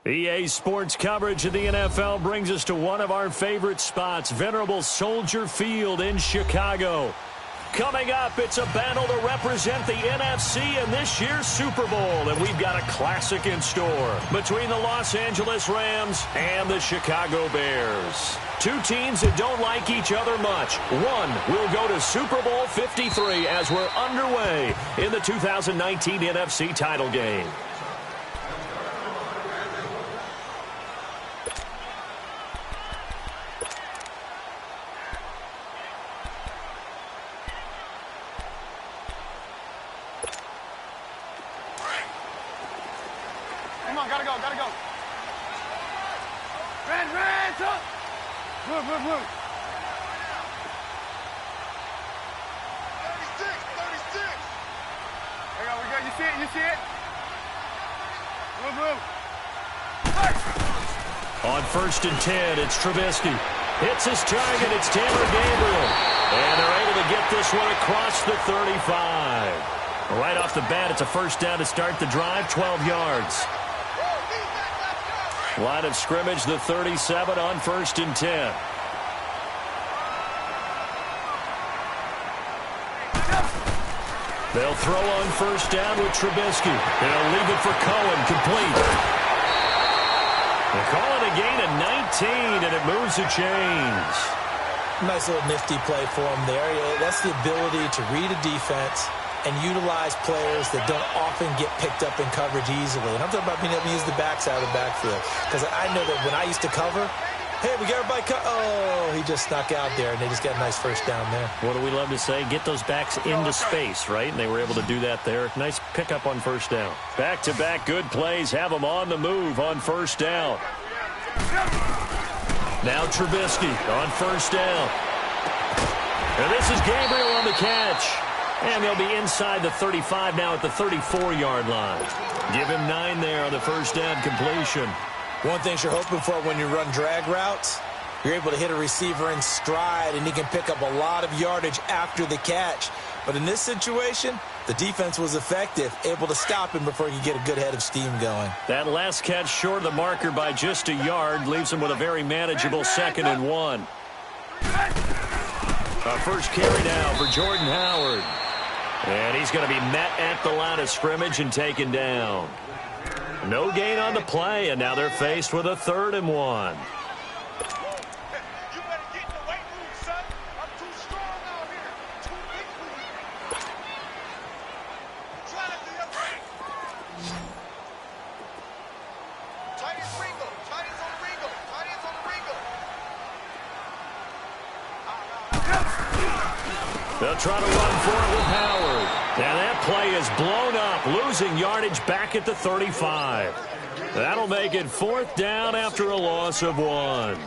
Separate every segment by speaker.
Speaker 1: EA Sports coverage of the NFL brings us to one of our favorite spots, venerable Soldier Field in Chicago. Coming up, it's a battle to represent the NFC in this year's Super Bowl, and we've got a classic in store between the Los Angeles Rams and the Chicago Bears. Two teams that don't like each other much. One will go to Super Bowl 53 as we're underway in the 2019 NFC title game.
Speaker 2: On 1st and 10, it's Trubisky. Hits his target, it's Taylor Gabriel. And they're able to get this one across the 35. Right off the bat, it's a first down to start the drive, 12 yards. Line of scrimmage, the 37 on 1st and 10. They'll throw on first down with Trubisky. They'll leave it for Cohen, complete. They call it a gain of 19, and it moves the chains.
Speaker 3: Nice little nifty play for him there. That's the ability to read a defense and utilize players that don't often get picked up in coverage easily. And I'm talking about being able to use the backside of the backfield. Because I know that when I used to cover, hey, we got everybody oh, he just snuck out there, and they just got a nice first down there.
Speaker 1: What do we love to say? Get those backs into space, right? And they were able to do that there. Nice pickup on first down.
Speaker 2: Back-to-back good plays have them on the move on first down. Now Trubisky on first down. And this is Gabriel on the catch. And they'll be inside the 35 now at the 34-yard line. Give him 9 there on the first down completion.
Speaker 3: One thing you're hoping for when you run drag routes, you're able to hit a receiver in stride, and he can pick up a lot of yardage after the catch. But in this situation, the defense was effective, able to stop him before he could get a good head of steam going.
Speaker 2: That last catch short of the marker by just a yard leaves him with a very manageable 2nd and 1. First carry now for Jordan Howard. And he's going to be met at the line of scrimmage and taken down. No gain on the play, and now they're faced with a 3rd and 1. They'll try to run for it with Howard. And that play is blown up, losing yardage back at the 35. That'll make it 4th down after a loss of 1.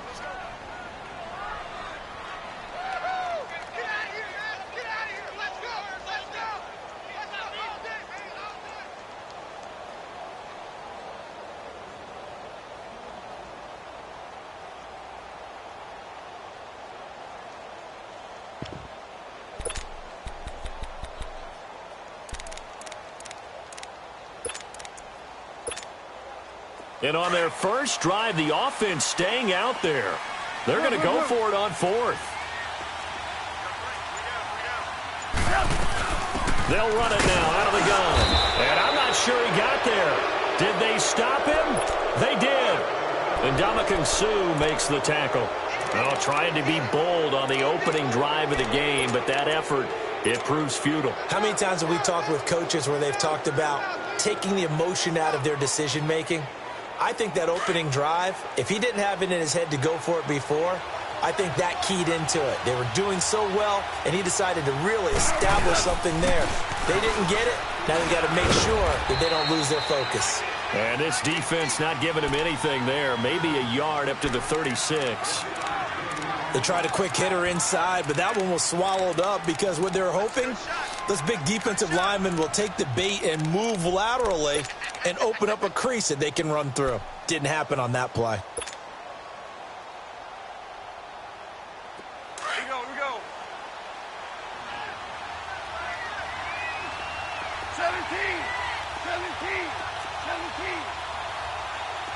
Speaker 2: And on their first drive, the offense staying out there. They're going to go for it on 4th. They'll run it now out of the gun. And I'm not sure he got there. Did they stop him? They did. And Ndamukong Suh makes the tackle. Oh, trying to be bold on the opening drive of the game, but that effort, it proves futile.
Speaker 3: How many times have we talked with coaches where they've talked about taking the emotion out of their decision-making? I think that opening drive, if he didn't have it in his head to go for it before, I think that keyed into it. They were doing so well, and he decided to really establish something there. They didn't get it. Now they've got to make sure that they don't lose their focus.
Speaker 2: And this defense not giving him anything there. Maybe a yard up to the 36.
Speaker 3: They tried a quick hitter inside, but that one was swallowed up because what they're hoping, those big defensive linemen will take the bait and move laterally and open up a crease that they can run through. Didn't happen on that play.
Speaker 4: Here we go. 17.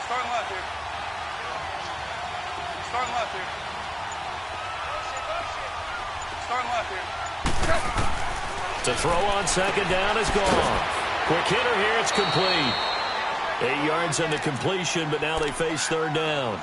Speaker 4: Starting left here. Starting left here. Starting left here.
Speaker 1: To throw on second down is gone. Quick hitter here, it's complete. 8 yards on the completion, but now they face third down.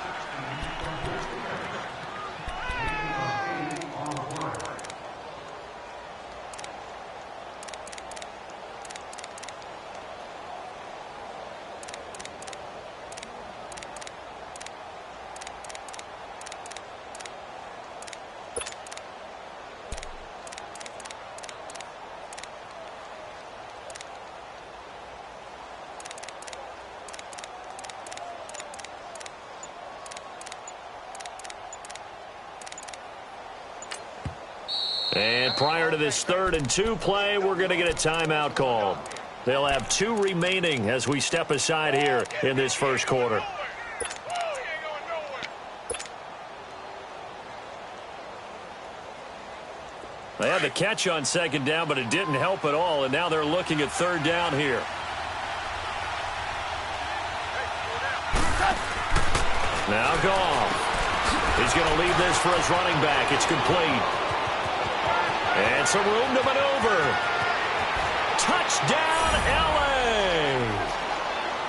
Speaker 1: And prior to this 3rd and 2 play, we're going to get a timeout called. They'll have 2 remaining as we step aside here in this first quarter. They had the catch on second down, but it didn't help at all, and now they're looking at third down here. Now Goff. He's going to leave this for his running back. It's complete. And some room to maneuver. Touchdown, L.A.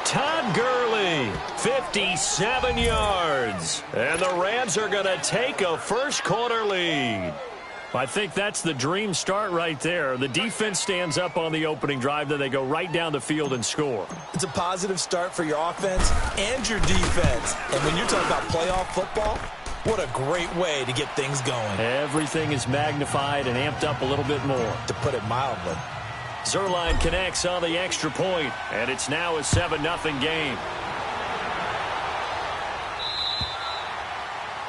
Speaker 1: Todd Gurley, 57 yards. And the Rams are going to take a first-quarter lead. I think that's the dream start right there. The defense stands up on the opening drive, then they go right down the field and score.
Speaker 3: It's a positive start for your offense and your defense. And when you're talking about playoff football, what a great way to get things going.
Speaker 1: Everything is magnified and amped up a little bit more.
Speaker 3: To put it mildly.
Speaker 1: Zerline connects on the extra point, and it's now a 7-0 game.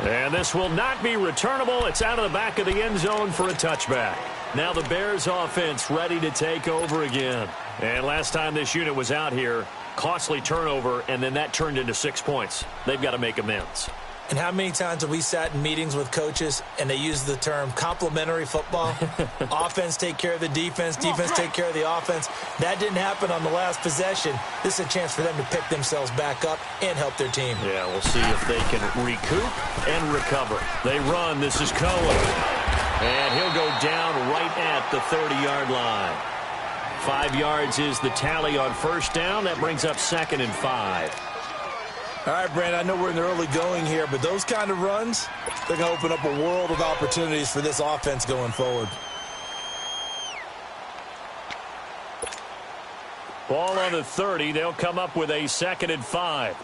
Speaker 1: And this will not be returnable. It's out of the back of the end zone for a touchback. Now the Bears offense ready to take over again. And last time this unit was out here, costly turnover, and then that turned into 6 points. They've got to make amends.
Speaker 3: And how many times have we sat in meetings with coaches and they use the term complementary football? Offense take care of the defense, defense take care of the offense. That didn't happen on the last possession. This is a chance for them to pick themselves back up and help their team.
Speaker 1: Yeah, we'll see if they can recoup and recover. They run. This is Cohen. And he'll go down right at the 30-yard line. 5 yards is the tally on first down. That brings up 2nd and 5.
Speaker 3: All right, Brandon, I know we're in the early going here, but those kind of runs, they're going to open up a world of opportunities for this offense going forward.
Speaker 1: Ball on the 30. They'll come up with a 2nd and 5.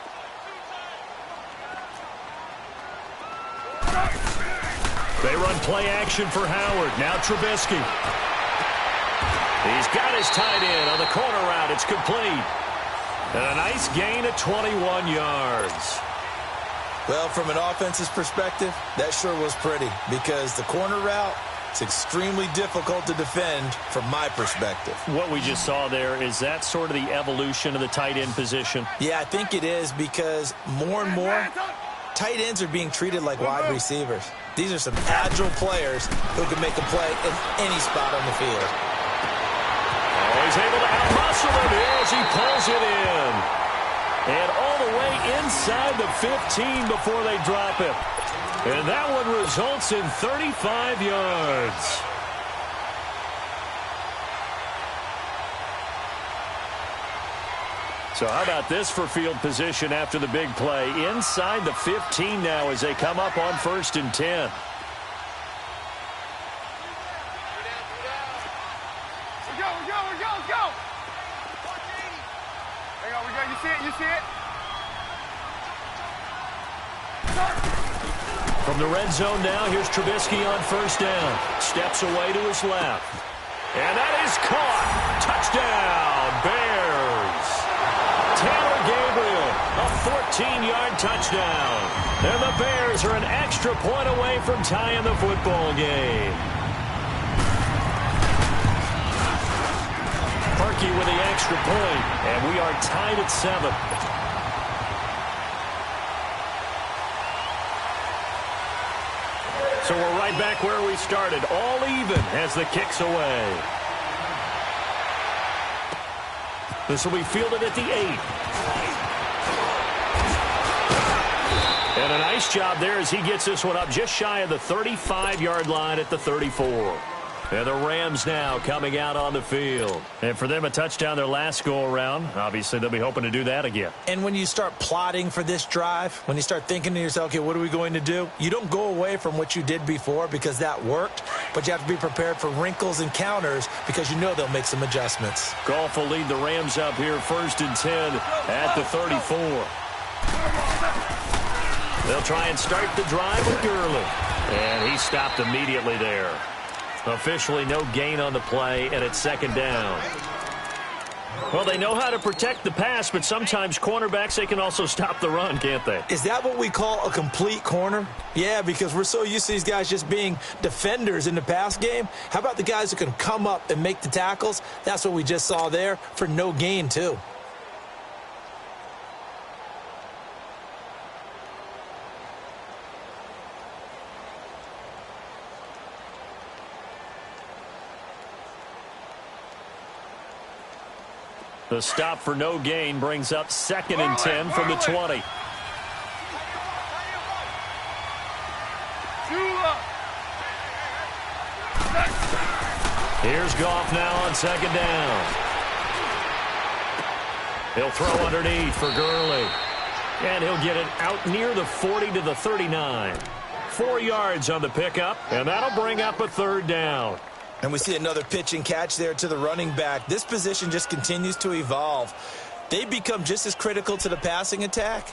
Speaker 1: They run play action for Howard. Now Trubisky. He's got his tight end on the corner route. It's complete. And a nice gain of 21 yards.
Speaker 3: Well, from an offense's perspective, that sure was pretty because the corner route, it's extremely difficult to defend from my perspective.
Speaker 1: What we just saw there, is that sort of the evolution of the tight end position?
Speaker 3: Yeah, I think it is because more and more, tight ends are being treated like wide receivers. These are some agile players who can make a play in any spot on the field.
Speaker 1: Oh, he's able to out-muscle him here as he pulls it in. And all the way inside the 15 before they drop him. And that one results in 35 yards. So how about this for field position after the big play? Inside the 15 now as they come up on 1st and 10.
Speaker 4: You see it?
Speaker 1: From the red zone now, here's Trubisky on 1st down. Steps away to his left. And that is caught. Touchdown, Bears. Taylor Gabriel, a 14-yard touchdown. And the Bears are an extra point away from tying the football game. Parkey with the extra point, and we are tied at 7. So we're right back where we started, all even as the kick's away. This will be fielded at the 8. And a nice job there as he gets this one up just shy of the 35-yard line at the 34. And the Rams now coming out on the field. And for them, a touchdown their last go-around. Obviously, they'll be hoping to do that again.
Speaker 3: And when you start plotting for this drive, when you start thinking to yourself, okay, what are we going to do? You don't go away from what you did before because that worked, but you have to be prepared for wrinkles and counters because you know they'll make some adjustments.
Speaker 1: Goff will lead the Rams up here 1st and 10 at the 34. They'll try and start the drive with Gurley. And he stopped immediately there. Officially no gain on the play, and it's 2nd down. Well, they know how to protect the pass, but sometimes cornerbacks, they can also stop the run, can't they?
Speaker 3: Is that what we call a complete corner? Yeah, because we're so used to these guys just being defenders in the pass game. How about the guys who can come up and make the tackles? That's what we just saw there for no gain, too.
Speaker 1: The stop for no gain brings up 2nd and 10 from the 20. Here's Goff now on 2nd down. He'll throw underneath for Gurley. And he'll get it out near the 40 to the 39. 4 yards on the pickup, and that'll bring up a 3rd down.
Speaker 3: And we see another pitch and catch there to the running back. This position just continues to evolve. They become just as critical to the passing attack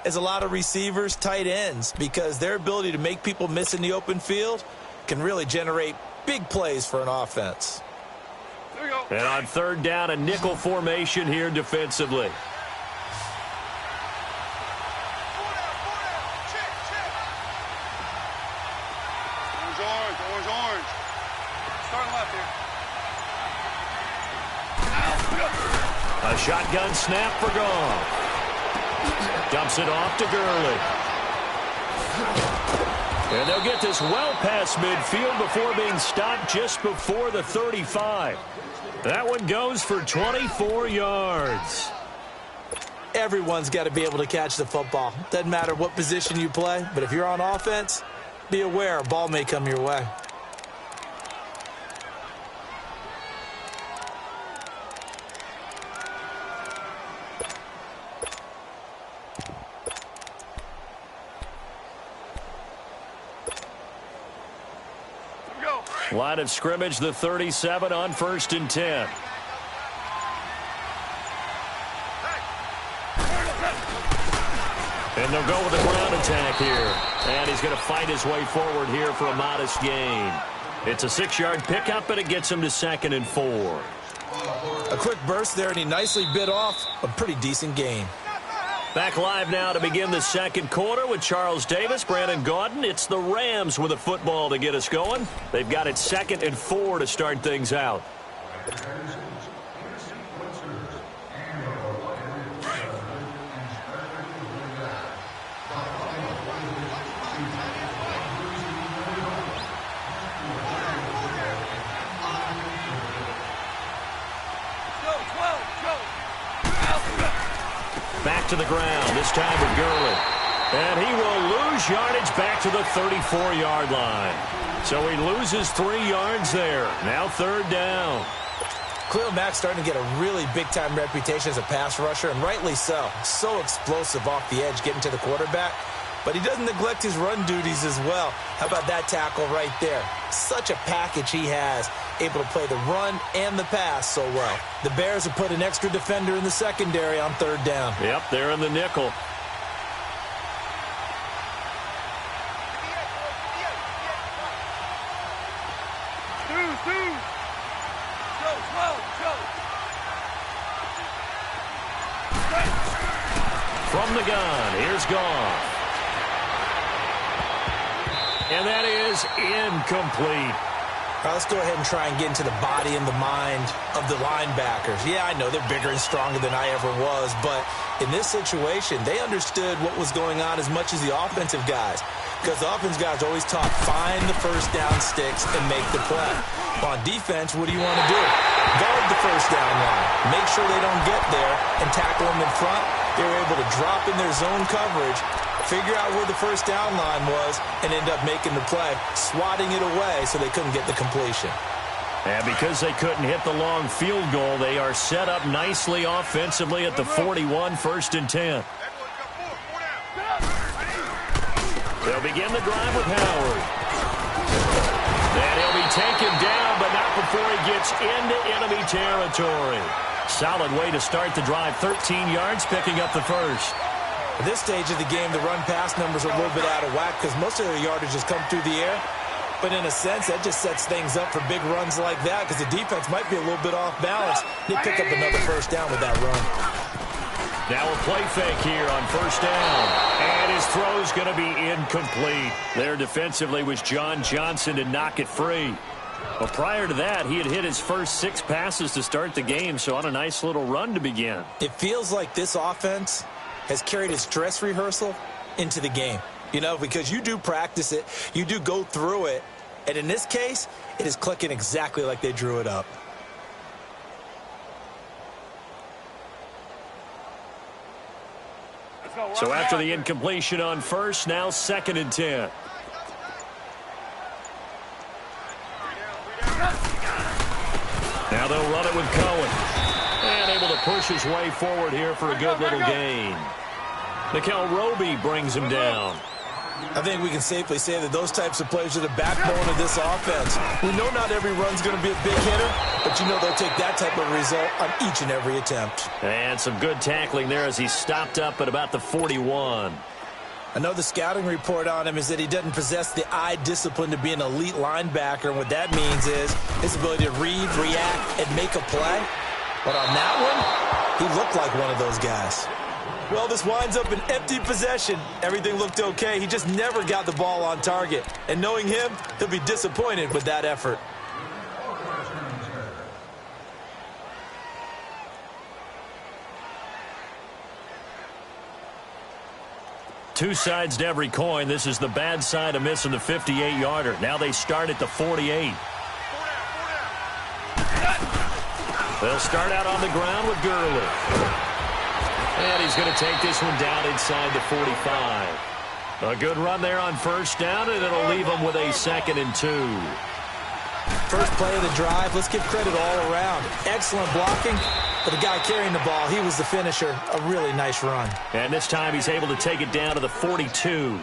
Speaker 3: as a lot of receivers, tight ends, because their ability to make people miss in the open field can really generate big plays for an offense.
Speaker 4: There we go.
Speaker 1: And on 3rd down, a nickel formation here defensively.
Speaker 4: Orange. Starting left here.
Speaker 1: A shotgun snap for Goff. Dumps it off to Gurley. And they'll get this well past midfield before being stopped just before the 35. That one goes for 24 yards.
Speaker 3: Everyone's got to be able to catch the football. Doesn't matter what position you play, but if you're on offense, be aware a ball may come your way.
Speaker 1: Line of scrimmage, the 37 on 1st and 10. And they'll go with the ground attack here. And he's going to fight his way forward here for a modest gain. It's a 6-yard pickup, but it gets him to 2nd and 4.
Speaker 3: A quick burst there, and he nicely bit off a pretty decent gain.
Speaker 1: Back live now to begin the 2nd quarter with Charles Davis, Brandon Gaudin. It's the Rams with a football to get us going. They've got it 2nd and 4 to start things out. Back to the ground, this time with Gurley. And he will lose yardage back to the 34-yard line. So he loses 3 yards there. Now 3rd down.
Speaker 3: Khalil Mack's starting to get a really big-time reputation as a pass rusher, and rightly so. So explosive off the edge getting to the quarterback. But he doesn't neglect his run duties as well. How about that tackle right there? Such a package he has, able to play the run and the pass so well. The Bears have put an extra defender in the secondary on 3rd down.
Speaker 1: Yep, they're in the nickel. From the gun, here's Goff. And that is incomplete.
Speaker 3: All right, let's go ahead and try and get into the body and the mind of the linebackers. Yeah, I know they're bigger and stronger than I ever was, but in this situation, they understood what was going on as much as the offensive guys. Because the offensive guys always talk, find the first down sticks and make the play. On defense, what do you want to do? Guard the first down line. Make sure they don't get there and tackle them in front. They were able to drop in their zone coverage figure out where the first down line was, and end up making the play, swatting it away so they couldn't get the completion.
Speaker 1: And because they couldn't hit the long field goal, they are set up nicely offensively at the 41, 1st and 10. They'll begin the drive with Howard. And he'll be taken down, but not before he gets into enemy territory. Solid way to start the drive. 13 yards, picking up the first.
Speaker 3: At this stage of the game, the run-pass numbers are a little bit out of whack because most of their yardage has come through the air. But in a sense, that just sets things up for big runs like that because the defense might be a little bit off balance. They pick up another first down with that run.
Speaker 1: Now a play fake here on first down. And his throw's going to be incomplete. There defensively was John Johnson to knock it free. But prior to that, he had hit his first 6 passes to start the game, so on a nice little run to begin.
Speaker 3: It feels like this offense has carried its dress rehearsal into the game. You know, because you do practice it, you do go through it, and in this case, it is clicking exactly like they drew it up.
Speaker 1: So after the incompletion on first, now 2nd and 10. Now they'll run it with Cohen. And able to push his way forward here for a good little gain. Nickel Roby brings him down.
Speaker 3: I think we can safely say that those types of plays are the backbone of this offense. We know not every run's going to be a big hitter, but you know they'll take that type of result on each and every attempt.
Speaker 1: And some good tackling there as he stopped up at about the 41.
Speaker 3: I know the scouting report on him is that he doesn't possess the eye discipline to be an elite linebacker, and what that means is his ability to read, react, and make a play. But on that one, he looked like one of those guys. Well, this winds up an empty possession. Everything looked okay. He just never got the ball on target. And knowing him, he'll be disappointed with that effort.
Speaker 1: Two sides to every coin. This is the bad side of missing the 58-yarder. Now they start at the 48. They'll start out on the ground with Gurley. And he's going to take this one down inside the 45. A good run there on first down, and it'll leave him with a 2nd and 2.
Speaker 3: First play of the drive, let's give credit all around. Excellent blocking, but the guy carrying the ball, he was the finisher. A really nice run.
Speaker 1: And this time he's able to take it down to the 42.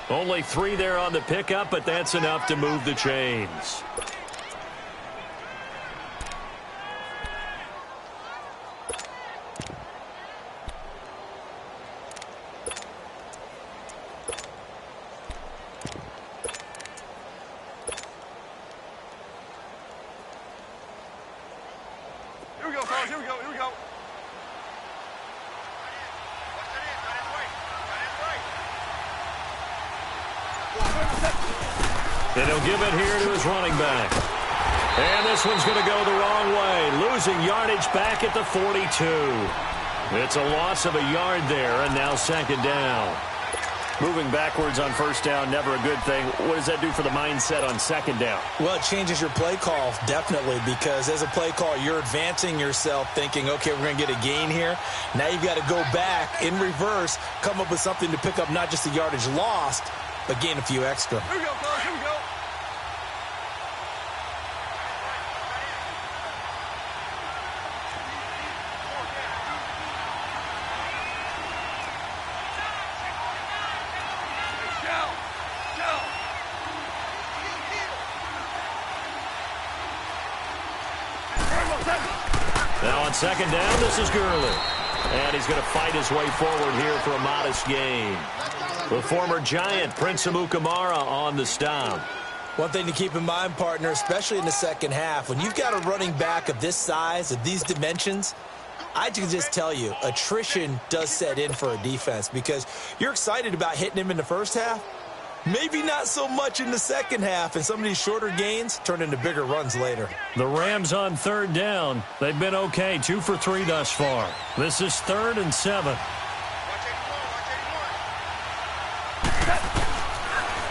Speaker 1: Only 3 there on the pickup, but that's enough to move the chains.
Speaker 4: Here we go.
Speaker 1: And he'll give it here to his running back. And this one's going to go the wrong way. Losing yardage back at the 42. It's a loss of a yard there, and now 2nd down. Moving backwards on first down, never a good thing. What does that do for the mindset on 2nd down?
Speaker 3: Well, it changes your play call, definitely, because as a play call, you're advancing yourself thinking, okay, we're going to get a gain here. Now you've got to go back in reverse, come up with something to pick up not just the yardage lost, but gain a few extra.
Speaker 4: Here we go, fellas. Here we go.
Speaker 1: Now on 2nd down, this is Gurley. And he's going to fight his way forward here for a modest gain. The former Giant, Prince Amukamara, on the stop.
Speaker 3: One thing to keep in mind, partner, especially in the second half, when you've got a running back of this size, of these dimensions, I can just tell you, attrition does set in for a defense because you're excited about hitting him in the first half. Maybe not so much in the second half, and some of these shorter gains turn into bigger runs later.
Speaker 1: The Rams on 3rd down. They've been okay, 2 for 3 thus far. This is 3rd and 7.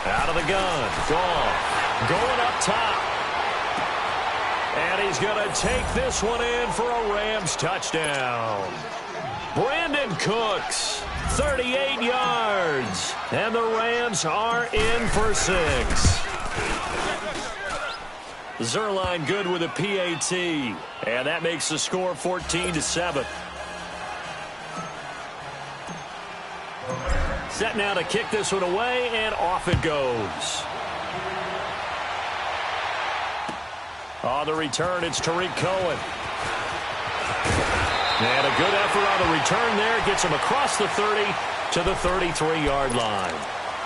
Speaker 1: Out of the gun, Goff, going up top. And he's going to take this one in for a Rams touchdown. Brandon Cooks, 38 yards. And the Rams are in for 6. Zerline good with a PAT. And that makes the score 14-7. Set now to kick this one away, and off it goes. On the return, it's Tariq Cohen. And a good effort on the return there. Gets him across the 30 to the 33-yard line.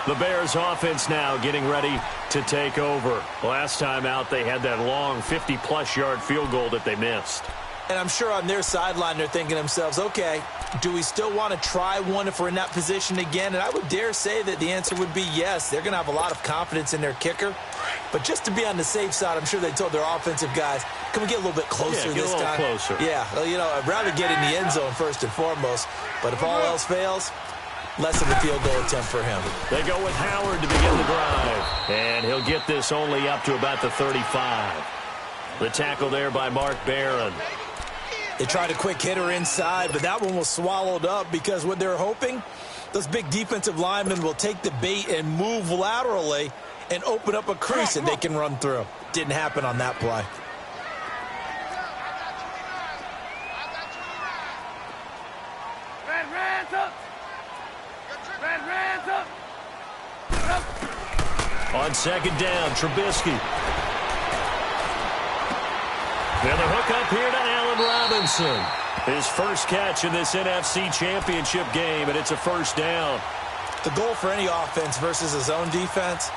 Speaker 1: The Bears offense now getting ready to take over. Last time out, they had that long 50-plus yard field goal that they missed.
Speaker 3: And I'm sure on their sideline they're thinking to themselves, okay, do we still want to try one if we're in that position again? And I would dare say that the answer would be yes. They're going to have a lot of confidence in their kicker. But just to be on the safe side, I'm sure they told their offensive guys, can we get a little bit closer this time?
Speaker 1: Yeah, get a little closer.
Speaker 3: Yeah, well, you know, I'd rather get in the end zone first and foremost. But if all else fails, less of a field goal attempt for him.
Speaker 1: They go with Howard to begin the drive. And he'll get this only up to about the 35. The tackle there by Mark Barron.
Speaker 3: They tried a quick hitter inside, but that one was swallowed up because what they're hoping, those big defensive linemen will take the bait and move laterally and open up a crease that they can run through. Didn't happen on that play.
Speaker 1: On second down, Trubisky. And the hook up here to Allen Robinson. His first catch in this NFC Championship game, and it's a first down.
Speaker 3: The goal for any offense versus a zone defense,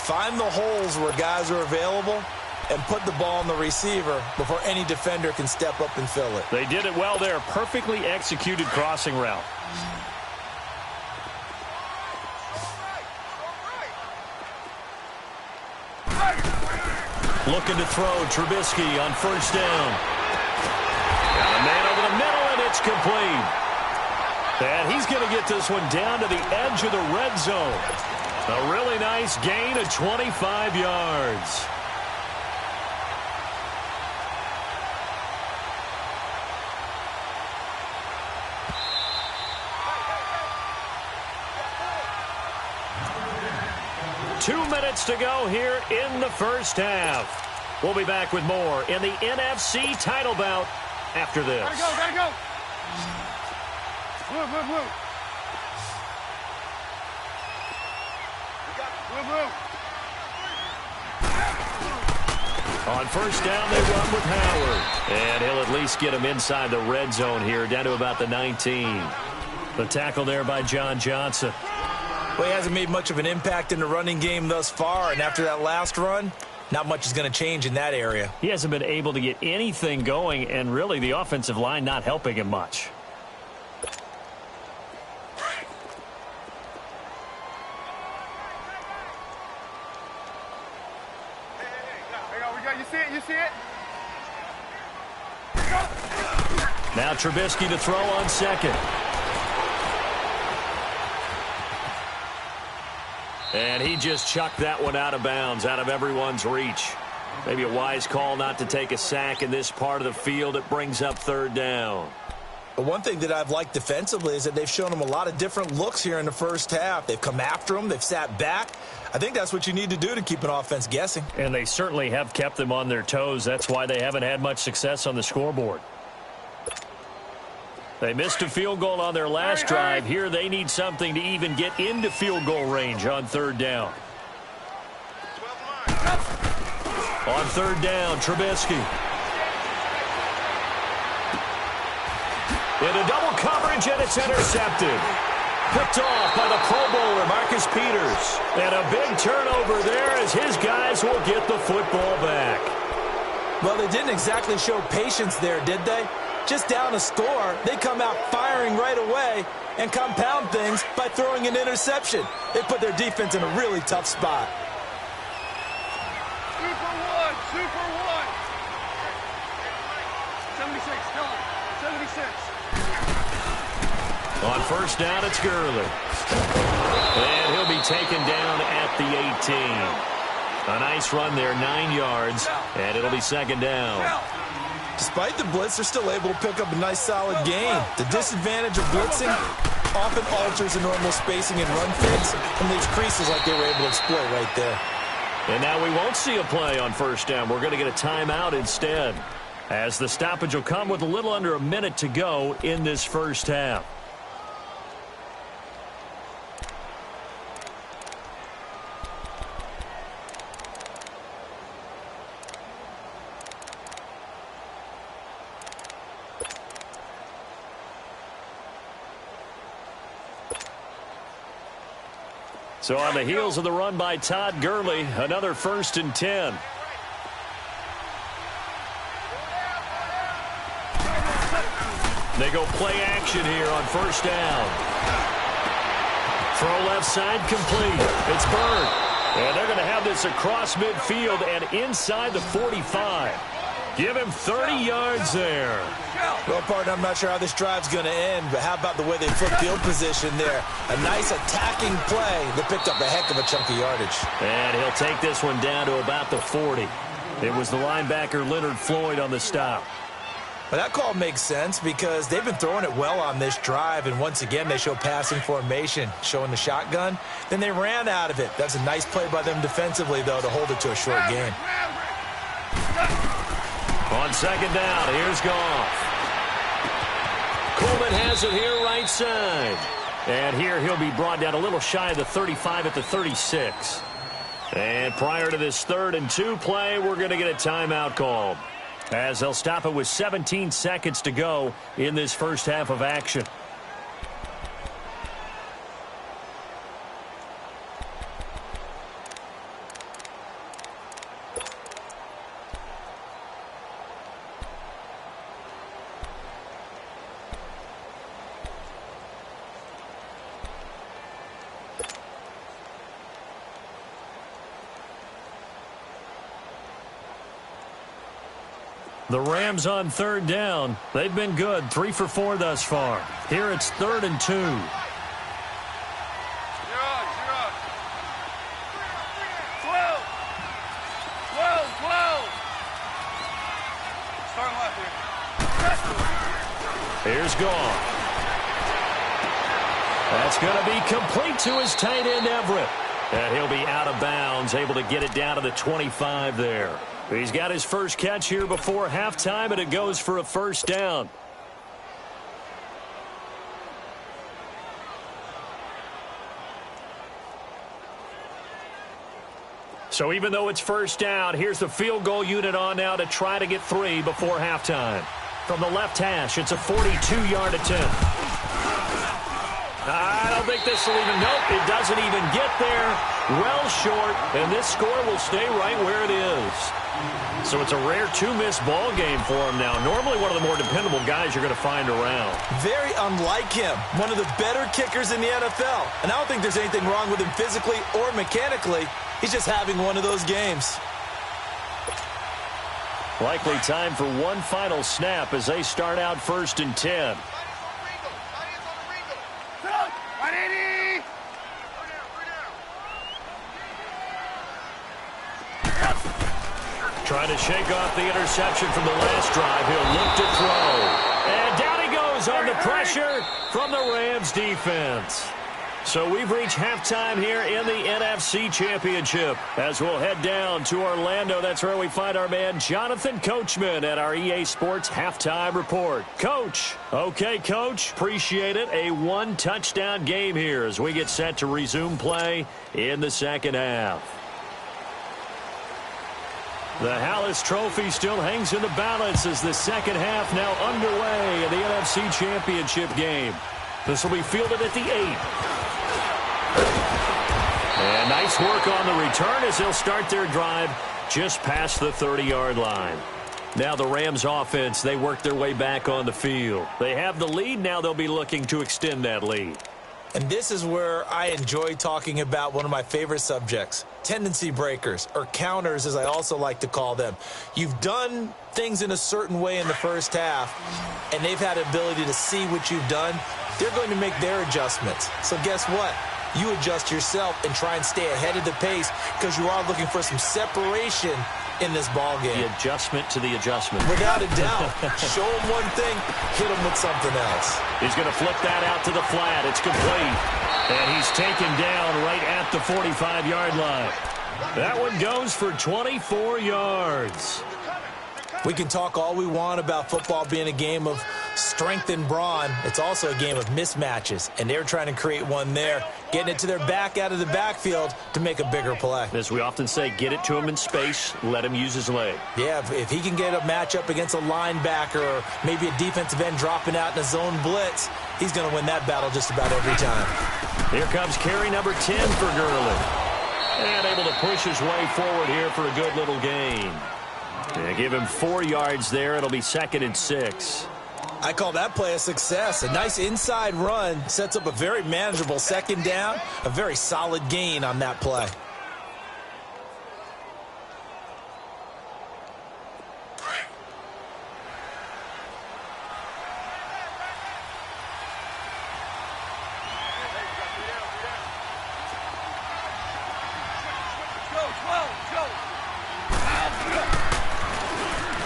Speaker 3: find the holes where guys are available and put the ball on the receiver before any defender can step up and fill it.
Speaker 1: They did it well there. Perfectly executed crossing route. Looking to throw, Trubisky on first down. Got a man over the middle, and it's complete. And he's going to get this one down to the edge of the red zone. A really nice gain of 25 yards. Two minutes to go here in the first half. We'll be back with more in the NFC title bout after this.
Speaker 4: Gotta go, gotta go. Move, move, move. Move, move.
Speaker 1: On first down, they run with Howard. And he'll at least get him inside the red zone here, down to about the 19. The tackle there by John Johnson.
Speaker 3: Well, he hasn't made much of an impact in the running game thus far, and after that last run, not much is going to change in that area.
Speaker 1: He hasn't been able to get anything going, and really the offensive line not helping him much.
Speaker 4: You see it? You see it?
Speaker 1: Now Trubisky to throw on second. And he just chucked that one out of bounds, out of everyone's reach. Maybe a wise call not to take a sack in this part of the field. It brings up third down.
Speaker 3: But one thing that I've liked defensively is that they've shown him a lot of different looks here in the first half. They've come after him. They've sat back. I think that's what you need to do to keep an offense guessing.
Speaker 1: And they certainly have kept them on their toes. That's why they haven't had much success on the scoreboard. They missed a field goal on their last drive. Here they need something to even get into field goal range on third down. On third down, Trubisky. Into double coverage, and it's intercepted. Picked off by the Pro Bowler, Marcus Peters. And a big turnover there as his guys will get the football back.
Speaker 3: Well, they didn't exactly show patience there, did they? Just down a score, they come out firing right away and compound things by throwing an interception. They put their defense in a really tough spot.
Speaker 4: Super one, super one. 76, tell him. 76.
Speaker 1: On first down, it's Gurley. And he'll be taken down at the 18. A nice run there, 9 yards, and it'll be second down.
Speaker 3: Despite the blitz, they're still able to pick up a nice, solid gain. The disadvantage of blitzing often alters the normal spacing and run fits and leaves creases like they were able to exploit right there.
Speaker 1: And now we won't see a play on first down. We're going to get a timeout instead, as the stoppage will come with a little under a minute to go in this first half. So on the heels of the run by Todd Gurley, another 1st and 10. They go play action here on first down. Throw left side complete. It's Bird. And they're going to have this across midfield and inside the 45. Give him 30 yards there.
Speaker 3: Well, partner, I'm not sure how this drive's going to end, but how about the way they flip field position there? A nice attacking play that picked up a heck of a chunk of yardage.
Speaker 1: And he'll take this one down to about the 40. It was the linebacker Leonard Floyd on the stop.
Speaker 3: But that call makes sense because they've been throwing it well on this drive, and once again they show passing formation, showing the shotgun. Then they ran out of it. That's a nice play by them defensively, though, to hold it to a short gain.
Speaker 1: On second down, here's Goff. Coleman has it here right side. And here he'll be brought down a little shy of the 35 at the 36. And prior to this 3rd and 2 play, we're going to get a timeout called, as they'll stop it with 17 seconds to go in this first half of action. The Rams on 3rd down. They've been good, 3 for 4 thus far. Here it's 3rd and 2.
Speaker 4: You're on. Twelve. Starting left here.
Speaker 1: Here's Goff. That's going to be complete to his tight end, Everett. And he'll be out of bounds, able to get it down to the 25 there. He's got his first catch here before halftime, and it goes for a first down. So even though it's first down, here's the field goal unit on now to try to get 3 before halftime. From the left hash, it's a 42-yard attempt. I don't think this will even, nope, it doesn't even get there. Well short, and this score will stay right where it is. So it's a rare 2-miss ball game for him now. Normally one of the more dependable guys you're going to find around.
Speaker 3: Very unlike him. One of the better kickers in the NFL. And I don't think there's anything wrong with him physically or mechanically. He's just having one of those games.
Speaker 1: Likely time for one final snap as they start out 1st and 10. Trying to shake off the interception from the last drive. He'll look to throw. And down he goes on the pressure from the Rams defense. So we've reached halftime here in the NFC Championship as we'll head down to Orlando. That's where we find our man Jonathan Coachman at our EA Sports Halftime Report. Coach. Okay, Coach. Appreciate it. A 1-touchdown game here as we get set to resume play in the second half. The Hallis Trophy still hangs in the balance as the second half now underway in the NFC Championship game. This will be fielded at the 8. And nice work on the return as they'll start their drive just past the 30-yard line. Now the Rams offense, they work their way back on the field. They have the lead. Now they'll be looking to extend that lead.
Speaker 3: And this is where I enjoy talking about one of my favorite subjects, tendency breakers, or counters as I also like to call them. You've done things in a certain way in the first half, and they've had the ability to see what you've done. They're going to make their adjustments. So guess what? you adjust yourself and try and stay ahead of the pace because you are looking for some separation in this ball game.
Speaker 1: The adjustment to the adjustment.
Speaker 3: Without a doubt. Show him one thing, hit him with something else.
Speaker 1: He's going to flip that out to the flat. It's complete. And he's taken down right at the 45-yard line. That one goes for 24 yards.
Speaker 3: We can talk all we want about football being a game of strength and brawn. It's also a game of mismatches, and they're trying to create one there, getting it to their back out of the backfield to make a bigger play.
Speaker 1: As we often say, get it to him in space, let him use his leg.
Speaker 3: Yeah, if he can get a matchup against a linebacker or maybe a defensive end dropping out in a zone blitz, he's going to win that battle just about every time.
Speaker 1: Here comes carry number 10 for Gurley. And able to push his way forward here for a good little gain. Yeah, give him 4 yards there. It'll be 2nd and 6.
Speaker 3: I call that play a success. A nice inside run sets up a very manageable 2nd down. A very solid gain on that play.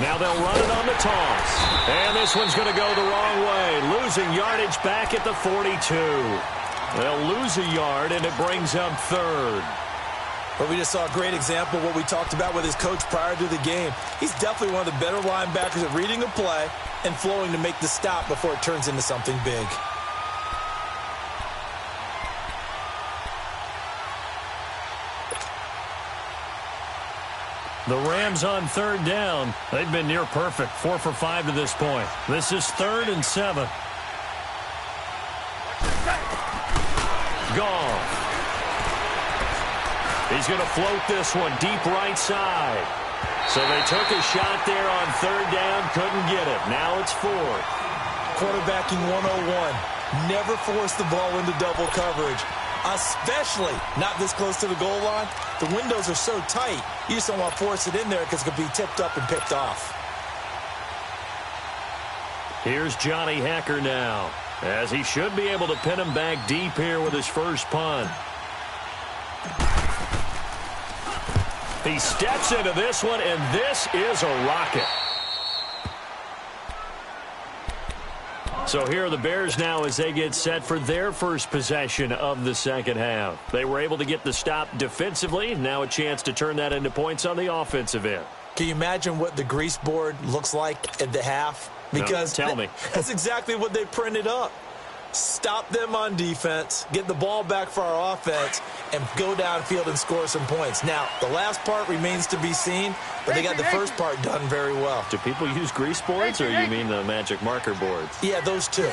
Speaker 1: Now they'll run it on the toss. And this one's going to go the wrong way. Losing yardage back at the 42. They'll lose a yard, and it brings up 3rd.
Speaker 3: But we just saw a great example of what we talked about with his coach prior to the game. He's definitely one of the better linebackers at reading a play and flowing to make the stop before it turns into something big.
Speaker 1: The Rams on 3rd down. They've been near perfect. 4 for 5 to this point. This is 3rd and 7. Goff. He's going to float this one deep right side. So they took a shot there on 3rd down. Couldn't get it. Now it's 4th.
Speaker 3: Quarterbacking 101. Never force the ball into double coverage. Especially not this close to the goal line. The windows are so tight, you just don't want to force it in there because it could be tipped up and picked off.
Speaker 1: Here's Johnny Hacker now, as he should be able to pin him back deep here with his first punt. He steps into this one, and this is a rocket. So here are the Bears now as they get set for their first possession of the second half. They were able to get the stop defensively. Now a chance to turn that into points on the offensive end.
Speaker 3: Can you imagine what the grease board looks like at the half? Because
Speaker 1: no, tell me.
Speaker 3: That's exactly what they printed up. Stop them on defense, get the ball back for our offense, and go downfield and score some points. Now, the last part remains to be seen, but they got the first part done very well.
Speaker 1: Do people use grease boards, or you mean the magic marker boards?
Speaker 3: Yeah, those two.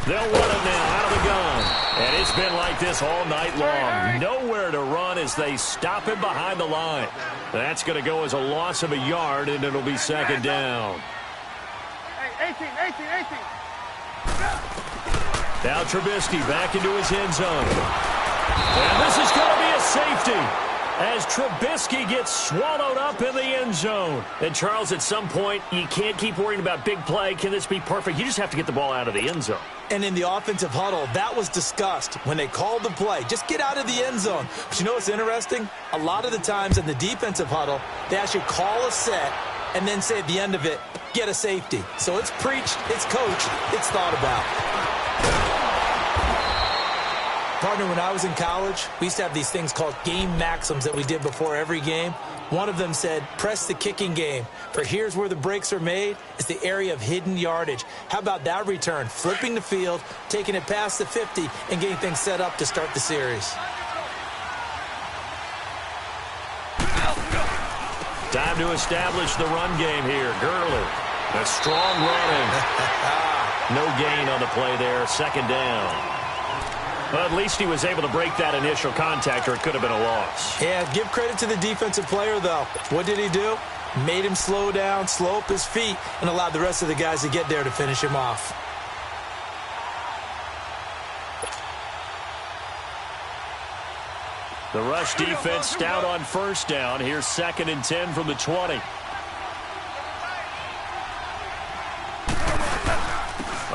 Speaker 1: They'll run it now out of the gun. And it's been like this all night long. Nowhere to run as they stop him behind the line. That's going to go as a loss of a yard, and it'll be 2nd down.
Speaker 4: 18.
Speaker 1: Now Trubisky back into his end zone. And this is going to be a safety as Trubisky gets swallowed up in the end zone. And, Charles, at some point, you can't keep worrying about big play. Can this be perfect? You just have to get the ball out of the end zone.
Speaker 3: And in the offensive huddle, that was discussed when they called the play. Just get out of the end zone. But you know what's interesting? A lot of the times in the defensive huddle, they actually call a set and then say at the end of it, get a safety. So it's preached, it's coached, it's thought about. Partner, when I was in college, we used to have these things called game maxims that we did before every game. One of them said, press the kicking game. For here's where the breaks are made. It's the area of hidden yardage. How about that return? Flipping the field, taking it past the 50, and getting things set up to start the series.
Speaker 1: Time to establish the run game here. Gurley, a strong running. No gain on the play there. 2nd down. Well, at least he was able to break that initial contact, or it could have been a loss.
Speaker 3: Yeah, give credit to the defensive player, though. What did he do? Made him slow down, slow up his feet, and allowed the rest of the guys to get there to finish him off.
Speaker 1: The rush defense stout on 1st down. Here's 2nd and 10 from the 20.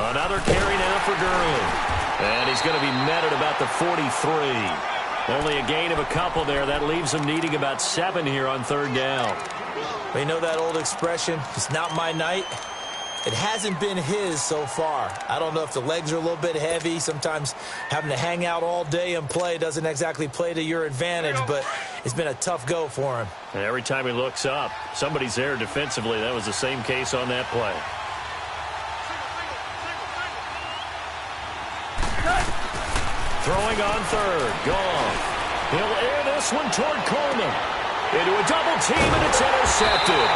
Speaker 1: Another carry now for Gurley. And he's going to be met at about the 43. Only a gain of a couple there. That leaves him needing about 7 here on third down.
Speaker 3: We know that old expression, it's not my night. It hasn't been his so far. I don't know if the legs are a little bit heavy. Sometimes having to hang out all day and play doesn't exactly play to your advantage, but it's been a tough go for him.
Speaker 1: And every time he looks up, somebody's there defensively. That was the same case on that play. Throwing on third. Gone. He'll air this one toward Coleman. Into a double team, and it's intercepted.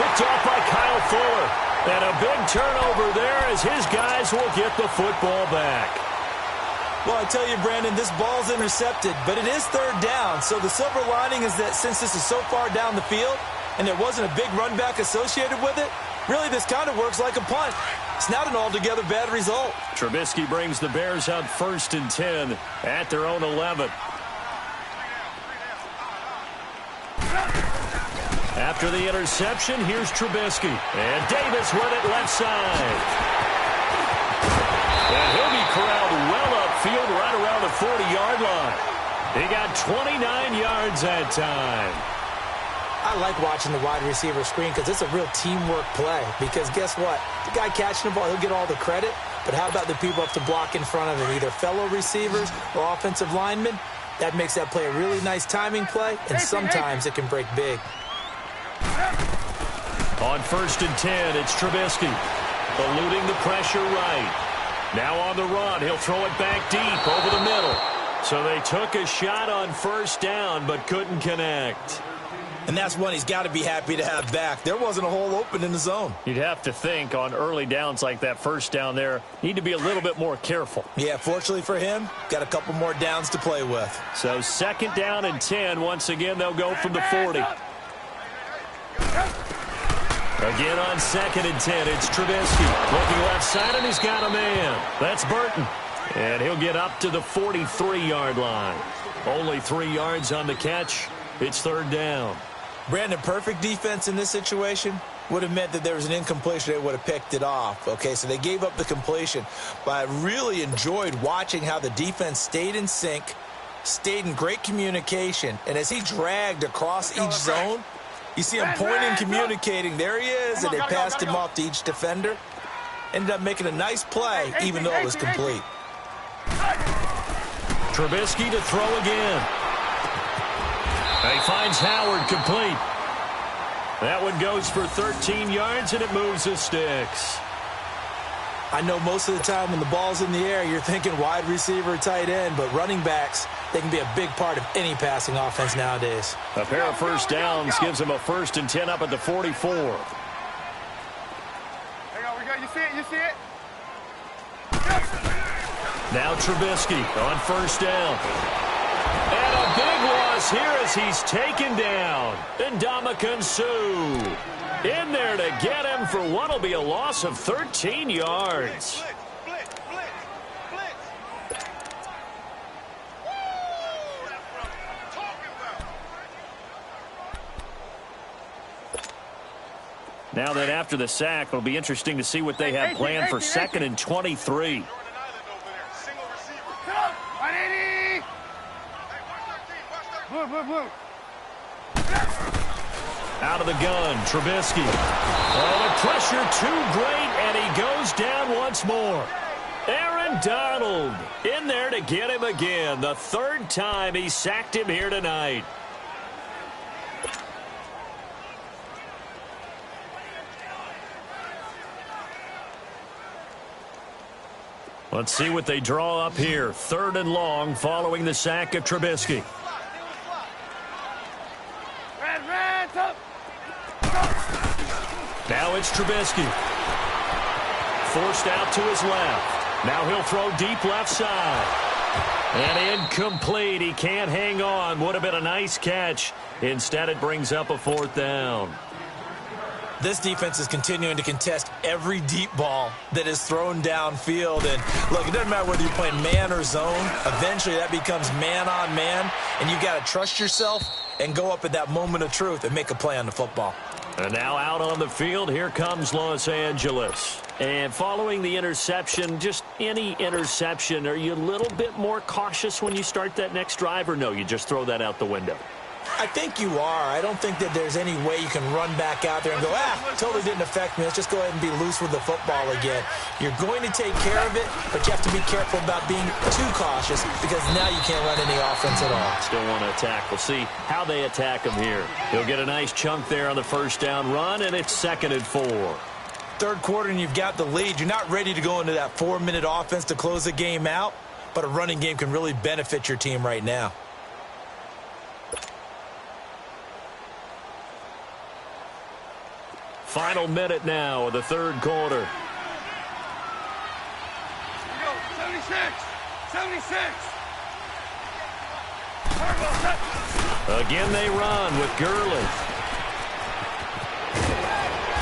Speaker 1: Picked off by Kyle Fuller. And a big turnover there as his guys will get the football back.
Speaker 3: Well, I tell you, Brandon, this ball's intercepted, but it is third down. So the silver lining is that since this is so far down the field and there wasn't a big run back associated with it, really this kind of works like a punt. It's not an altogether bad result.
Speaker 1: Trubisky brings the Bears up 1st and 10 at their own 11. After the interception, here's Trubisky. And Davis with it left side. And he'll be corralled well upfield right around the 40-yard line. He got 29 yards that time.
Speaker 3: I like watching the wide receiver screen because it's a real teamwork play. Because guess what? The guy catching the ball, he'll get all the credit. But how about the people up to block in front of him, either fellow receivers or offensive linemen? That makes that play a really nice timing play, and sometimes it can break big.
Speaker 1: On 1st and 10, it's Trubisky. Eluding the pressure right. Now on the run, he'll throw it back deep over the middle. So they took a shot on 1st down, but couldn't connect.
Speaker 3: And that's one he's got to be happy to have back. There wasn't a hole open in the zone.
Speaker 1: You'd have to think on early downs like that 1st down there, need to be a little bit more careful.
Speaker 3: Yeah, fortunately for him, got a couple more downs to play with.
Speaker 1: So 2nd down and 10. Once again, they'll go from the 40. Again on 2nd and 10, it's Trubisky. Looking left side, and he's got a man. That's Burton. And he'll get up to the 43-yard line. Only 3 yards on the catch. It's 3rd down.
Speaker 3: Brandon, perfect defense in this situation would have meant that there was an incompletion. They would have picked it off. Okay, so they gave up the completion. But I really enjoyed watching how the defense stayed in sync, stayed in great communication. And as he dragged across each zone, you see him pointing, communicating. There he is, and they passed him off to each defender. Ended up making a nice play, even though it was complete.
Speaker 1: Trubisky to throw again. He finds Howard complete. That one goes for 13 yards, and it moves the sticks.
Speaker 3: I know most of the time when the ball's in the air, you're thinking wide receiver, tight end, but running backs, they can be a big part of any passing offense nowadays.
Speaker 1: A pair of 1st downs gives them a 1st and 10 up at the 44.
Speaker 4: There you go, we go. You see it? You see it?
Speaker 1: Now Trubisky on 1st down. And a big loss here as he's taken down. And Ndamukong Suh in there to get him for what will be a loss of 13 yards. Now that after the sack, it'll be interesting to see what they have planned for 2nd and 23. Out of the gun, Trubisky. Oh, the pressure too great, and he goes down once more. Aaron Donald in there to get him again. The 3rd time he sacked him here tonight. Let's see what they draw up here. 3rd and long following the sack of Trubisky. Now it's Trubisky. Forced out to his left. Now he'll throw deep left side. And incomplete. He can't hang on. Would have been a nice catch. Instead, it brings up a 4th down.
Speaker 3: This defense is continuing to contest every deep ball that is thrown downfield. And, look, it doesn't matter whether you're playing man or zone. Eventually, that becomes man on man. And you've got to trust yourself and go up at that moment of truth and make a play on the football.
Speaker 1: And now out on the field, here comes Los Angeles. And following the interception, just any interception, are you a little bit more cautious when you start that next drive, or no, you just throw that out the window?
Speaker 3: I think you are. I don't think that there's any way you can run back out there and go, totally didn't affect me. Let's just go ahead and be loose with the football again. You're going to take care of it, but you have to be careful about being too cautious because now you can't run any offense at all.
Speaker 1: Still want to attack. We'll see how they attack him here. He'll get a nice chunk there on the first down run, and it's 2nd and 4.
Speaker 3: Third quarter, and you've got the lead. You're not ready to go into that 4-minute offense to close the game out, but a running game can really benefit your team right now.
Speaker 1: Final minute now of the third quarter.
Speaker 4: 76! 76!
Speaker 1: Again they run with Gurley.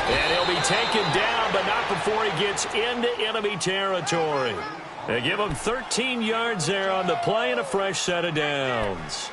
Speaker 1: And he'll be taken down, but not before he gets into enemy territory. They give him 13 yards there on the play and a fresh set of downs.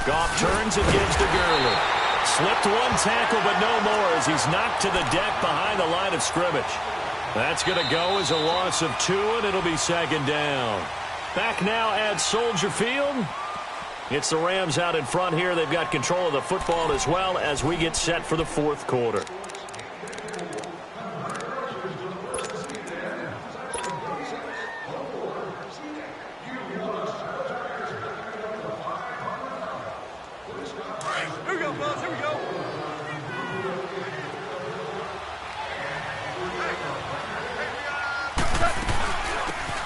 Speaker 2: Goff turns and gives to Gurley. Slipped one tackle, but no more as he's knocked to the deck behind the line of scrimmage. That's going to go as a loss of 2, and it'll be 2nd down. Back now at Soldier Field. It's the Rams out in front here. They've got control of the football as well as we get set for the fourth quarter.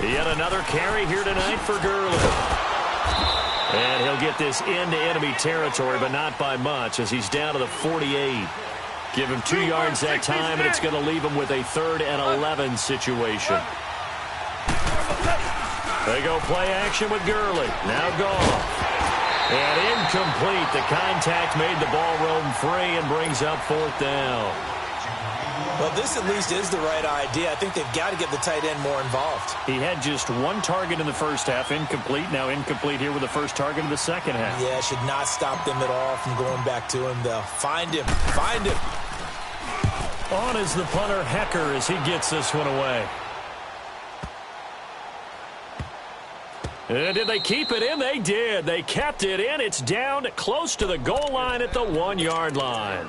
Speaker 2: Yet another carry here tonight for Gurley. And he'll get this into enemy territory, but not by much as he's down to the 48. Give him 2 yards that time, and it's going to leave him with a 3rd and 11 situation. They go play action with Gurley. Now Goff. And incomplete. The contact made the ball roam free and brings up 4th down.
Speaker 3: Well, this at least is the right idea. I think they've got to get the tight end more involved.
Speaker 2: He had just 1 target in the first half, incomplete. Now incomplete here with the first target of the second half.
Speaker 3: Yeah, should not stop them at all from going back to him. They'll find him. Find him.
Speaker 2: On is the punter, Hecker, as he gets this one away. And did they keep it in? They did. They kept it in. It's down close to the goal line at the 1-yard line.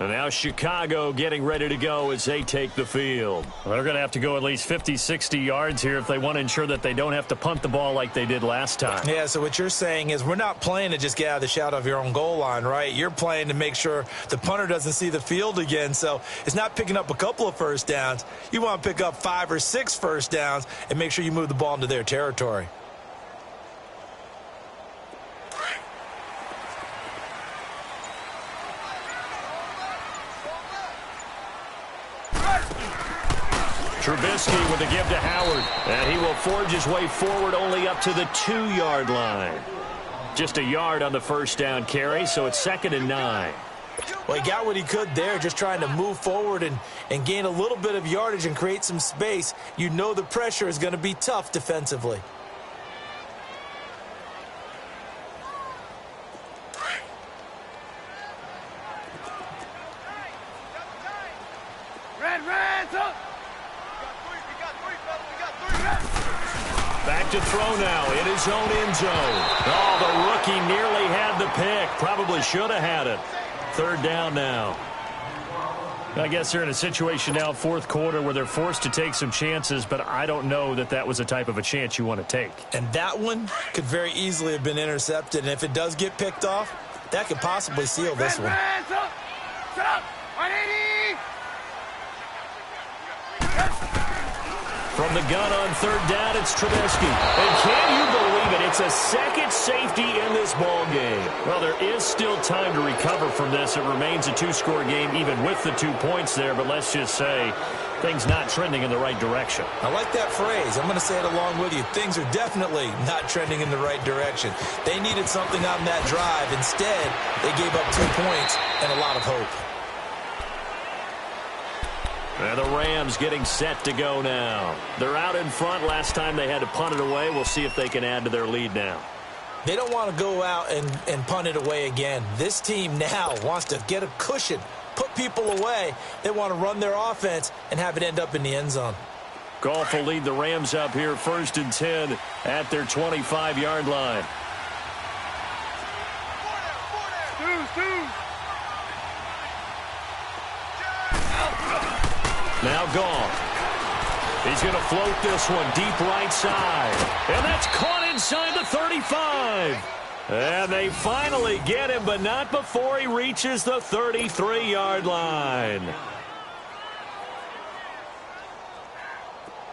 Speaker 2: And now Chicago getting ready to go as they take the field. Well, they're going to have to go at least 50, 60 yards here if they want to ensure that they don't have to punt the ball like they did last time.
Speaker 3: Yeah, so what you're saying is we're not playing to just get out of the shadow of your own goal line, right? You're playing to make sure the punter doesn't see the field again. So it's not picking up a couple of first downs. You want to pick up 5 or 6 first downs and make sure you move the ball into their territory.
Speaker 2: Trubisky with a give to Howard. And he will forge his way forward only up to the 2-yard line. Just a yard on the first down carry, so it's 2nd and 9.
Speaker 3: Well, he got what he could there, just trying to move forward and gain a little bit of yardage and create some space. You know the pressure is going to be tough defensively.
Speaker 2: Back to throw now in his own end zone. Oh, the rookie nearly had the pick. Probably should have had it. 3rd down now. I guess they're in a situation now, 4th quarter, where they're forced to take some chances, but I don't know that that was the type of a chance you want to take.
Speaker 3: And that one could very easily have been intercepted, and if it does get picked off, that could possibly seal this one.
Speaker 2: From the gun on 3rd down, it's Trubisky. And can you believe it? It's a
Speaker 1: second safety in this ball game. Well, there is still time to recover from this. It remains a two-score game even with the 2 points there, but let's just say things not trending in the right direction.
Speaker 3: I like that phrase. I'm going to say it along with you. Things are definitely not trending in the right direction. They needed something on that drive. Instead, they gave up 2 points and a lot of hope.
Speaker 1: And the Rams getting set to go now. They're out in front. Last time they had to punt it away. We'll see if they can add to their lead now.
Speaker 3: They don't want to go out and punt it away again. This team now wants to get a cushion, put people away. They want to run their offense and have it end up in the end zone.
Speaker 1: Goff will lead the Rams up here 1st and 10 at their 25-yard line. Now Goff. He's going to float this one deep right side. And that's caught inside the 35. And they finally get him, but not before he reaches the 33-yard line.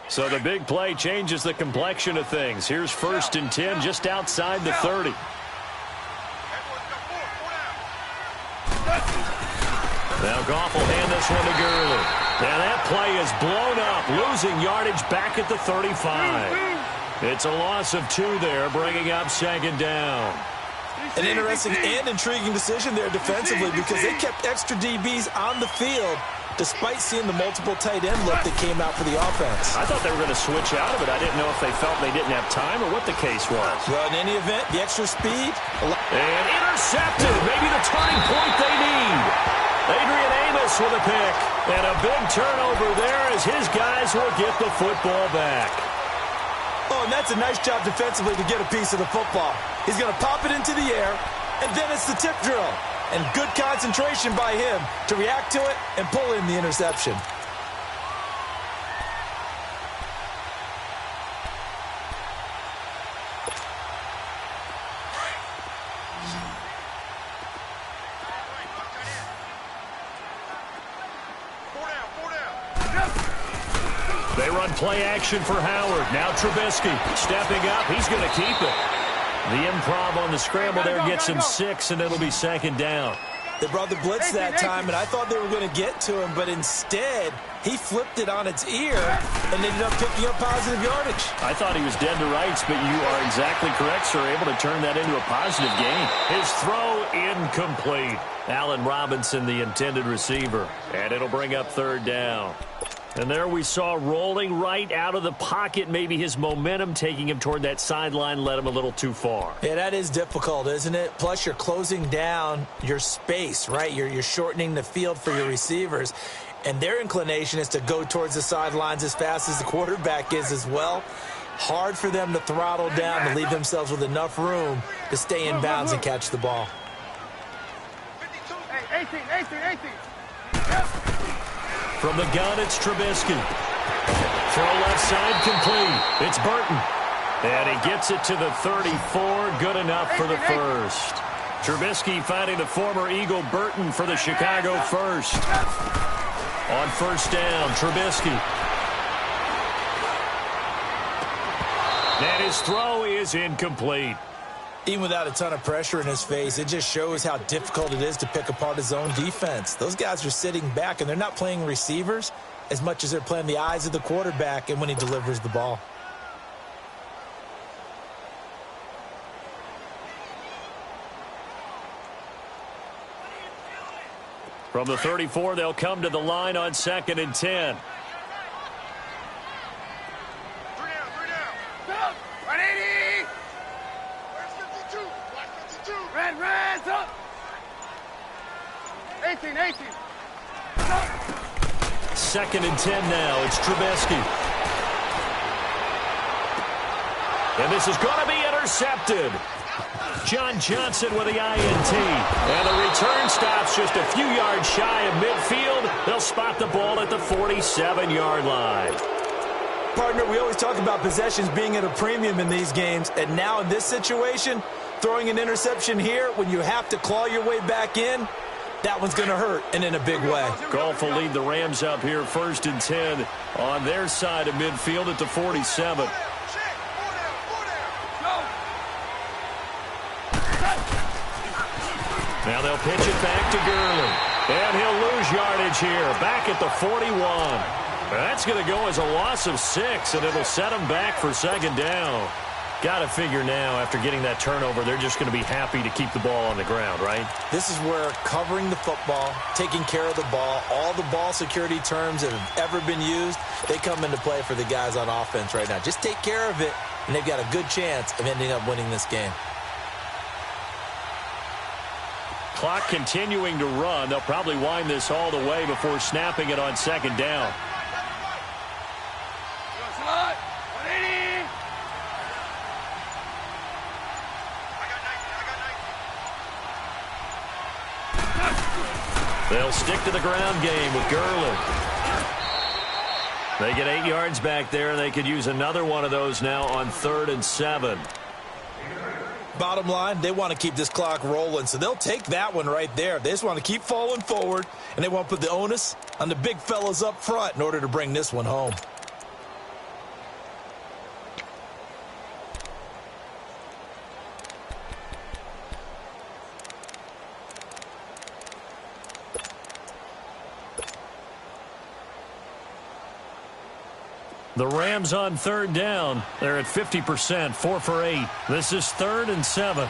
Speaker 1: So the big play changes the complexion of things. Here's 1st and 10 just outside the 30. Now Goff will hand this one to Gurley. And that play is blown up, losing yardage back at the 35. It's a loss of 2 there, bringing up 2nd down.
Speaker 3: An interesting and intriguing decision there defensively because they kept extra DBs on the field despite seeing the multiple tight end look that came out for the offense.
Speaker 1: I thought they were going to switch out of it. I didn't know if they felt they didn't have time or what the case was.
Speaker 3: Well, in any event, the extra speed.
Speaker 1: And intercepted. Maybe the turning point they need. Adrian Amos with a pick. And a big turnover there as his guys will get the football back.
Speaker 3: Oh, and that's a nice job defensively to get a piece of the football. He's going to pop it into the air, and then it's the tip drill. And good concentration by him to react to it and pull in the interception.
Speaker 1: They run play action for Howard. Now Trubisky stepping up. He's going to keep it. The improv on the scramble there gets him 6, and it'll be 2nd down.
Speaker 3: They brought the blitz that time, and I thought they were going to get to him, but instead he flipped it on its ear and ended up picking up positive yardage.
Speaker 1: I thought he was dead to rights, but you are exactly correct, sir. Able to turn that into a positive gain. His throw incomplete. Allen Robinson, the intended receiver, and it'll bring up 3rd down. And there we saw rolling right out of the pocket. Maybe his momentum taking him toward that sideline led him a little too far.
Speaker 3: Yeah, that is difficult, isn't it? Plus, you're closing down your space, right? You're shortening the field for your receivers. And their inclination is to go towards the sidelines as fast as the quarterback is as well. Hard for them to throttle down to leave themselves with enough room to stay in bounds and catch the ball.
Speaker 4: 18.
Speaker 1: From the gun, it's Trubisky. Throw left side complete. It's Burton. And he gets it to the 34. Good enough for the first. Trubisky finding the former Eagle Burton for the Chicago first. On 1st down, Trubisky. And his throw is incomplete.
Speaker 3: Even without a ton of pressure in his face, it just shows how difficult it is to pick apart his own defense. Those guys are sitting back, and they're not playing receivers as much as they're playing the eyes of the quarterback and when he delivers the ball.
Speaker 1: From the 34, they'll come to the line on 2nd and 10.
Speaker 4: Red, up! 18.
Speaker 1: 2nd and 10 now. It's Trubisky. And this is going to be intercepted. John Johnson with the INT. And the return stops just a few yards shy of midfield. They'll spot the ball at the 47-yard line.
Speaker 3: Partner, we always talk about possessions being at a premium in these games. And now in this situation, throwing an interception here when you have to claw your way back in, that one's going to hurt, and in a big way.
Speaker 1: Goff will lead the Rams up here 1st and 10 on their side of midfield at the 47. Now they'll pitch it back to Gurley. And he'll lose yardage here, back at the 41. That's going to go as a loss of 6, and it'll set him back for second down. Got to figure now, after getting that turnover, they're just going to be happy to keep the ball on the ground, right?
Speaker 3: This is where covering the football, taking care of the ball, all the ball security terms that have ever been used, they come into play for the guys on offense right now. Just take care of it, and they've got a good chance of ending up winning this game.
Speaker 1: Clock continuing to run. They'll probably wind this all the way before snapping it on second down. They'll stick to the ground game with Gurley. They get 8 yards back there, and they could use another one of those now on 3rd and 7.
Speaker 3: Bottom line, they want to keep this clock rolling, so they'll take that one right there. They just want to keep falling forward, and they want to put the onus on the big fellas up front in order to bring this one home.
Speaker 1: The Rams on 3rd down. They're at 50%, 4 for 8. This is 3rd and 7.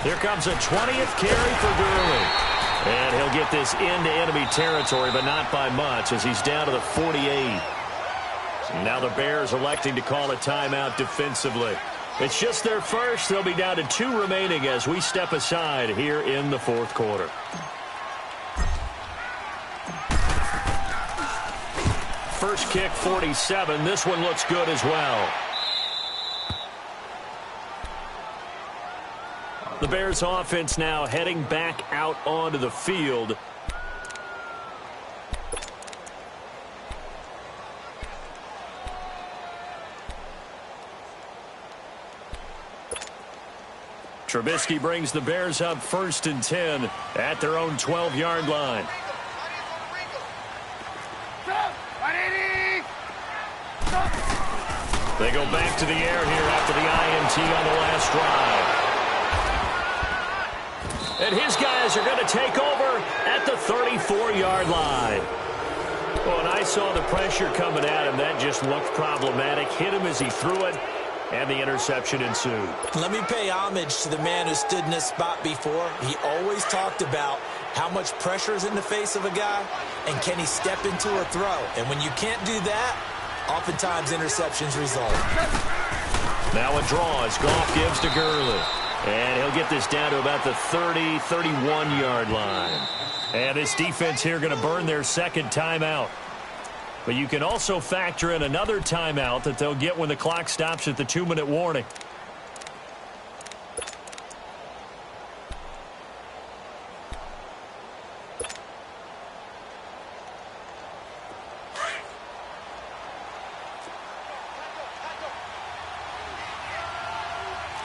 Speaker 1: Here comes a 20th carry for Gurley. And he'll get this into enemy territory, but not by much, as he's down to the 48. So now the Bears electing to call a timeout defensively. It's just their first. They'll be down to 2 remaining as we step aside here in the 4th quarter. First kick, 47. This one looks good as well. The Bears offense now heading back out onto the field. Trubisky brings the Bears up 1st and 10 at their own 12-yard line. They go back to the air here after the INT on the last drive. And his guys are going to take over at the 34-yard line. Well, and I saw the pressure coming at him. That just looked problematic. Hit him as he threw it, and the interception ensued.
Speaker 3: Let me pay homage to the man who stood in this spot before. He always talked about how much pressure is in the face of a guy, and can he step into a throw. And when you can't do that, oftentimes interceptions result.
Speaker 1: Now a draw as Goff gives to Gurley. And he'll get this down to about the 30, 31-yard line. And this defense here going to burn their second timeout. But you can also factor in another timeout that they'll get when the clock stops at the 2-minute warning.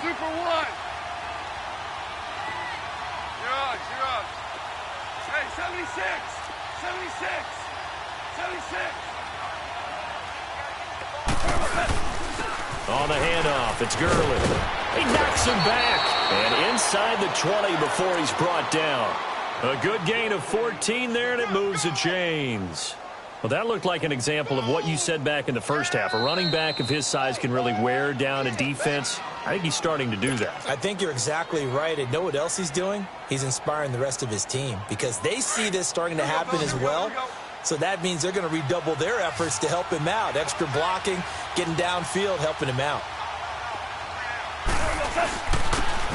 Speaker 4: Super one. You're up. Hey, 76. 76. 76.
Speaker 1: On the handoff, it's Gurley. He knocks him back. And inside the 20 before he's brought down. A good gain of 14 there, and it moves the chains. Well, that looked like an example of what you said back in the first half. A running back of his size can really wear down a defense. I think he's starting to do that.
Speaker 3: I think you're exactly right. And know what else he's doing? He's inspiring the rest of his team because they see this starting to happen as well. So that means they're going to redouble their efforts to help him out. Extra blocking, getting downfield, helping him out.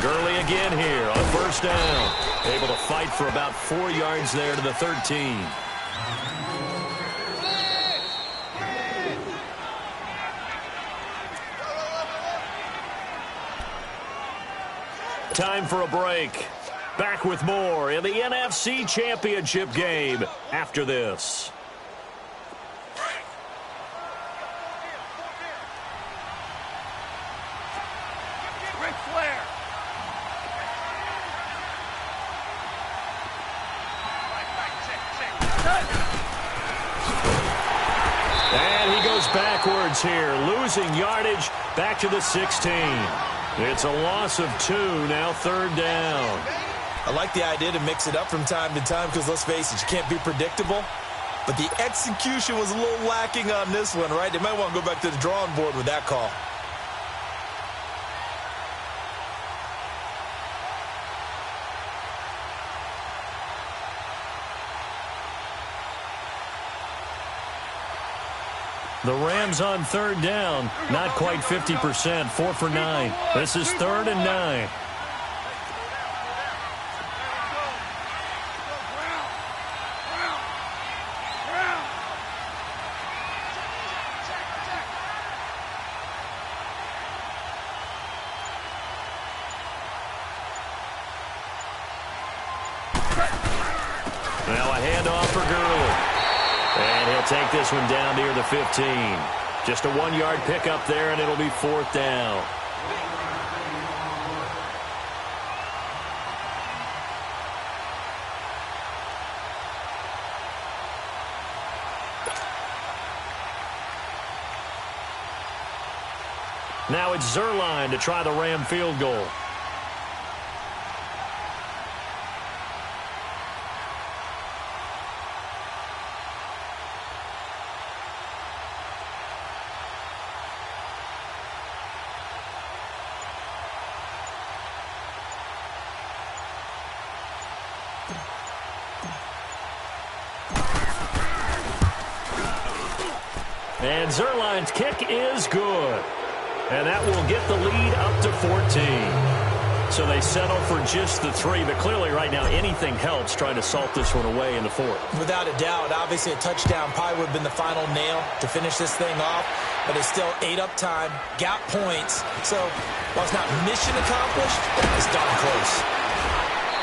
Speaker 1: Gurley again here on 1st down. Able to fight for about 4 yards there to the 13. Time for a break. Back with more in the NFC Championship game after this.
Speaker 4: Ric Flair.
Speaker 1: And he goes goes backwards here, losing yardage back to the 16. It's a loss of 2, now 3rd down.
Speaker 3: I like the idea to mix it up from time to time because, let's face it, you can't be predictable. But the execution was a little lacking on this one, right? They might want to go back to the drawing board with that call.
Speaker 1: The Rams on 3rd down, not quite 50%, 4 for 9. This is 3rd and 9. Now a handoff for Gurley. And he'll take this one down near the 15. Just a 1-yard pickup there, and it'll be 4th down. Now it's Zerline to try the Ram field goal. And Zerline's kick is good. And that will get the lead up to 14. So they settle for just the 3, but clearly right now anything helps trying to salt this one away in the 4th.
Speaker 3: Without a doubt, obviously a touchdown probably would have been the final nail to finish this thing off, but it's still ate up time, got points. So while it's not mission accomplished, it's darn close.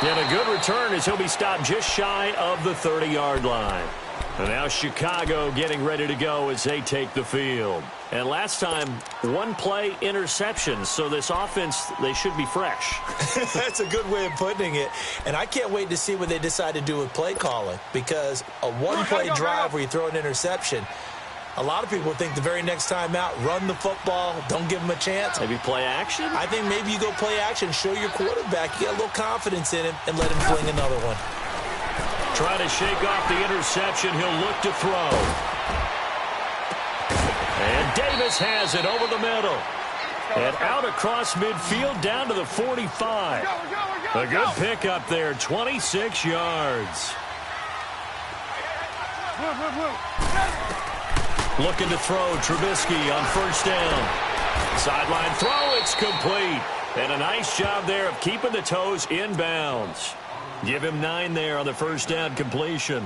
Speaker 1: And a good return as he'll be stopped just shy of the 30-yard line. And now Chicago getting ready to go as they take the field. And last time, 1-play interception. So this offense, they should be fresh.
Speaker 3: That's a good way of putting it. And I can't wait to see what they decide to do with play calling. Because a 1-play drive where you throw an interception, a lot of people think the very next time out, run the football, don't give them a chance.
Speaker 1: Maybe play action?
Speaker 3: I think maybe you go play action, show your quarterback, you get a little confidence in him, and let him fling another one.
Speaker 1: Trying to shake off the interception. He'll look to throw. And Davis has it over the middle. And out across midfield down to the 45. A good pickup there, 26 yards. Looking to throw, Trubisky on 1st down. Sideline throw, it's complete. And a nice job there of keeping the toes inbounds. Give him 9 there on the 1st down completion.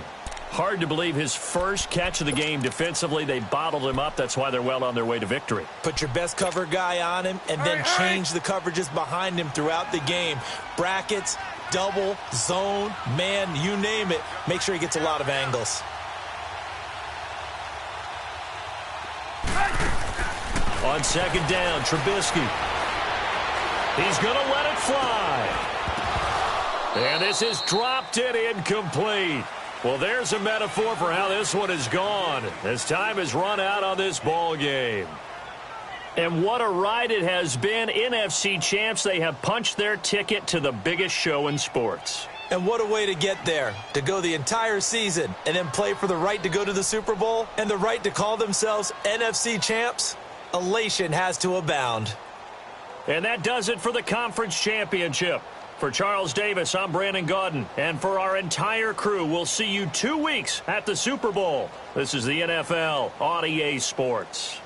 Speaker 1: Hard to believe his first catch of the game defensively. They bottled him up. That's why they're well on their way to victory.
Speaker 3: Put your best cover guy on him and then change the coverages behind him throughout the game. Brackets, double, zone, man, you name it. Make sure he gets a lot of angles.
Speaker 1: On 2nd down, Trubisky. He's going to let it fly. And this is dropped it incomplete. Well, there's a metaphor for how this one is gone as time has run out on this ball game. And what a ride it has been. NFC champs, they have punched their ticket to the biggest show in sports.
Speaker 3: And what a way to get there, to go the entire season and then play for the right to go to the Super Bowl and the right to call themselves NFC champs. Elation has to abound.
Speaker 1: And that does it for the conference championship. For Charles Davis, I'm Brandon Gaudin. And for our entire crew, we'll see you 2 weeks at the Super Bowl. This is the NFL on EA Sports.